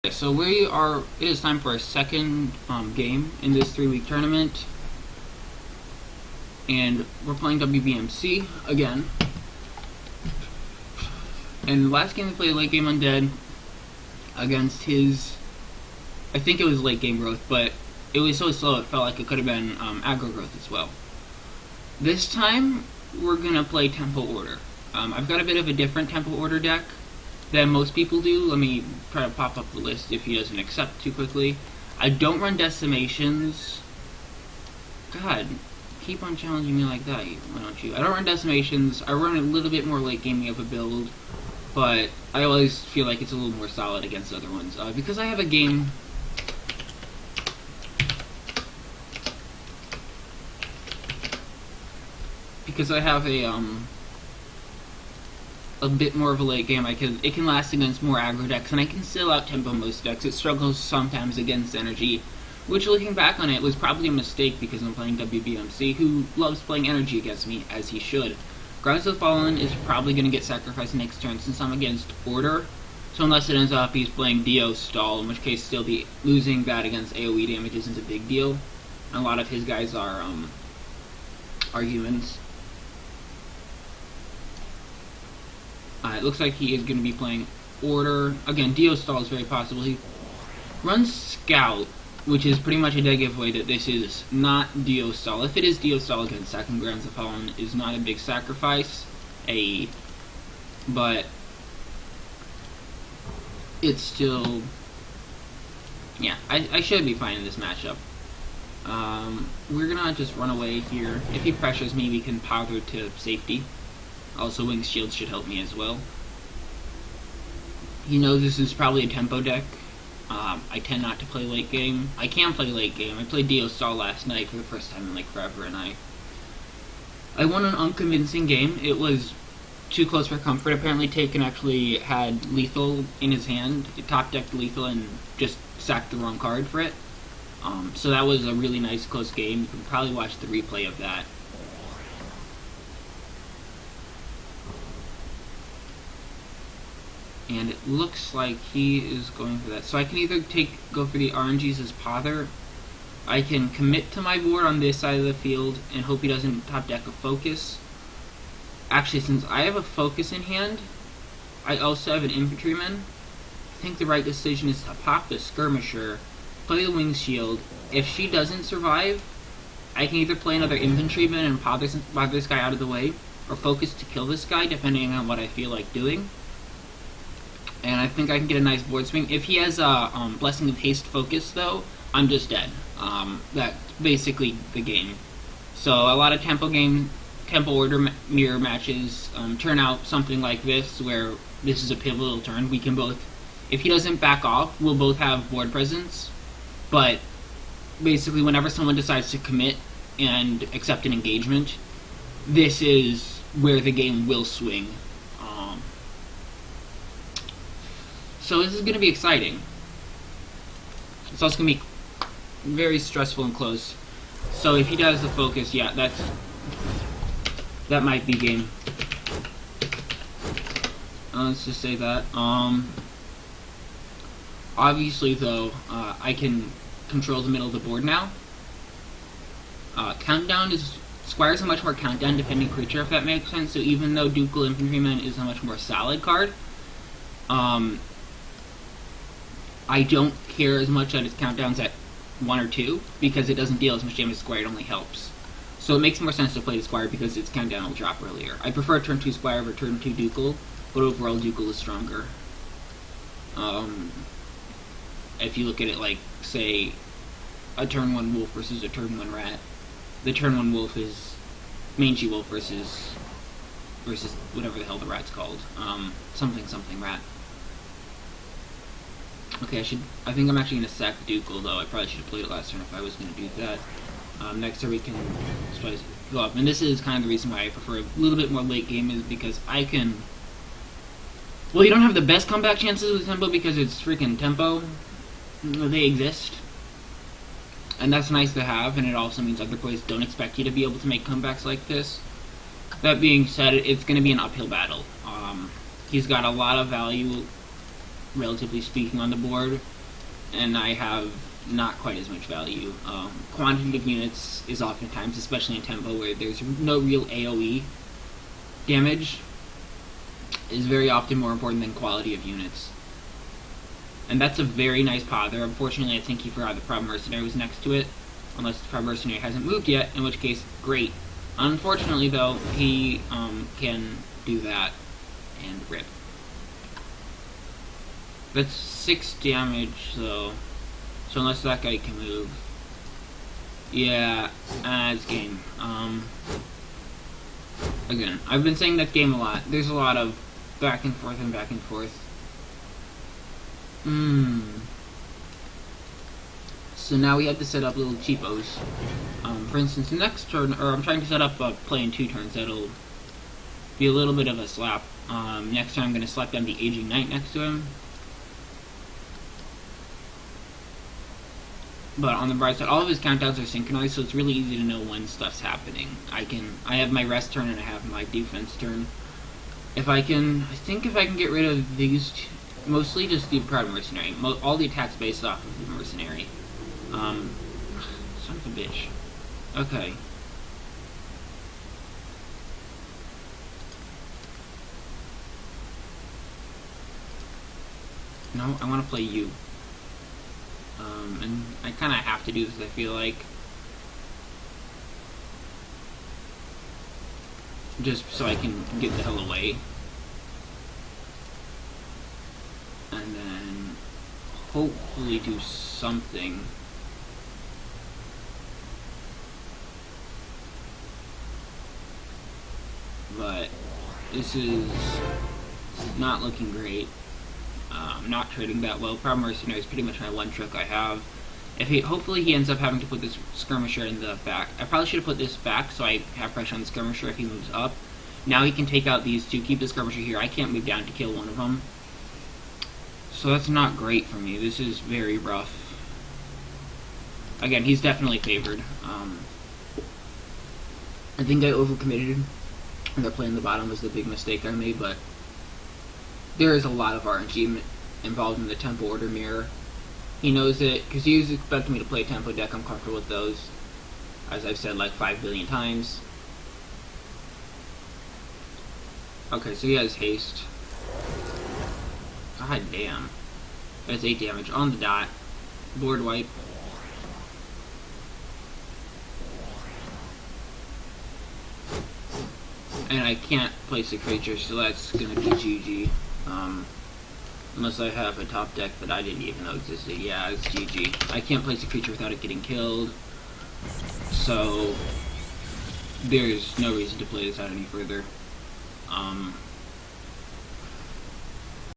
So it is time for a second game in this 3-week tournament. And we're playing wbmc again. And the last game we played late game undead against his, I think it was late game growth, but it was so slow it felt like it could have been aggro growth as well. This time we're going to play tempo order. I've got a bit of a different tempo order deck than most people do. Let me try to pop up the list if he doesn't accept too quickly. I don't run decimations. God, keep on challenging me like that, why don't you? I don't run decimations. I run a little bit more late gaming of a build, but I always feel like it's a little more solid against other ones. Because I have a game... Because I have a bit more of a late game, it can last against more aggro decks, and I can still out-tempo most decks. It struggles sometimes against energy, which, looking back on it, was probably a mistake because I'm playing wbmc, who loves playing energy against me, as he should. Grounds of the Fallen is probably going to get sacrificed next turn since I'm against Order, so unless it ends up he's playing Dio Stall, in which case still losing that against AoE damage isn't a big deal. And a lot of his guys are humans. It looks like he is going to be playing Order. Again, Dio Stall is very possible. He runs Scout, which is pretty much a dead giveaway that this is not Dio Stall. If it is Dio Stall against second Grounds of Fallen, is not a big sacrifice. But it's still... Yeah, I should be fine in this matchup. We're gonna just run away here. If he pressures me, we can powder to safety. Also, Wing's Shield should help me as well. You know this is probably a tempo deck. I tend not to play late game. I can play late game. I played Dio Stall last night for the first time in like forever, and I won an unconvincing game. It was too close for comfort. Apparently Taken actually had lethal in his hand. It top-decked lethal and just sacked the wrong card for it. So that was a really nice close game. You can probably watch the replay of that. And it looks like he is going for that. So I can either go for the RNGs as Pother. I can commit to my board on this side of the field and hope he doesn't top deck a focus. Actually, since I have a focus in hand, I also have an infantryman. I think the right decision is to pop the skirmisher, play the Wing's Shield. If she doesn't survive, I can either play another infantryman and pop this guy out of the way, or focus to kill this guy, depending on what I feel like doing. And I think I can get a nice board swing. If he has a Blessing of Haste focus, though, I'm just dead. That's basically the game. So a lot of tempo order mirror matches turn out something like this, where this is a pivotal turn. We can both, if he doesn't back off, we'll both have board presence. But basically, whenever someone decides to commit and accept an engagement, this is where the game will swing. So this is going to be exciting. It's also going to be very stressful and close. So if he does the focus, yeah, that might be game. Let's just say that. Obviously, though, I can control the middle of the board now. Countdown is... Squires a much more countdown-dependent creature, if that makes sense. So even though Ducal Infantryman is a much more solid card, I don't care as much that its countdown's at 1 or 2, because it doesn't deal as much damage to Squire, it only helps. So it makes more sense to play the Squire because its countdown will drop earlier. I prefer turn 2 Squire over turn 2 Ducal, but overall Ducal is stronger. If you look at it like, say, a turn 1 Wolf versus a turn 1 Rat, the turn 1 Wolf is Mangy Wolf versus whatever the hell the rat's called. Something rat. Okay, I think I'm actually going to sack Ducal, though. I probably should have played it last turn if I was going to do that. Next turn we can go up. And this is kind of the reason why I prefer a little bit more late game, is because I can... Well, you don't have the best comeback chances with tempo because it's freaking tempo. They exist. And that's nice to have, and it also means other players don't expect you to be able to make comebacks like this. That being said, it's going to be an uphill battle. He's got a lot of value relatively speaking, on the board, and I have not quite as much value. Quantity of units is oftentimes, especially in tempo where there's no real AoE damage, is very often more important than quality of units. And that's a very nice pother. Unfortunately, I think he forgot the Proud Mercenary was next to it, unless the Proud Mercenary hasn't moved yet, in which case, great. Unfortunately, though, he can do that and rip. That's 6 damage, though. So unless that guy can move. Yeah, it's game. Again, I've been saying that game a lot. There's a lot of back and forth and back and forth. So now we have to set up little cheapos. For instance, the next turn, or I'm trying to set up a play in 2 turns. That'll be a little bit of a slap. Next time I'm going to slap down the Aging Knight next to him. But on the bright side, all of his countdowns are synchronized, so it's really easy to know when stuff's happening. I have my rest turn and I have my defense turn. I think if I can get rid of these two, mostly just the Proud Mercenary. All the attacks based off of the Mercenary. Son of a bitch. Okay. No, I want to play you. And I kind of have to do this, I feel like. Just so I can get the hell away. And then hopefully do something. But this is not looking great. Not trading that well. Proud Mercenary is pretty much my one trick I have. Hopefully he ends up having to put this Skirmisher in the back. I probably should have put this back so I have pressure on the Skirmisher if he moves up. Now he can take out these two, keep the Skirmisher here. I can't move down to kill one of them. So that's not great for me. This is very rough. Again, he's definitely favored. I think I overcommitted. That play in the bottom was the big mistake I made, but there is a lot of RNG involved in the tempo order mirror. He knows it, because he was expecting me to play a tempo deck. I'm comfortable with those, as I've said like 5 billion times. Okay, so he has haste. God damn. That's 8 damage on the dot. Board wipe. And I can't place a creature, so that's gonna be GG. Unless I have a top deck that I didn't even know existed. Yeah, it's GG. I can't place a creature without it getting killed. So there's no reason to play this out any further.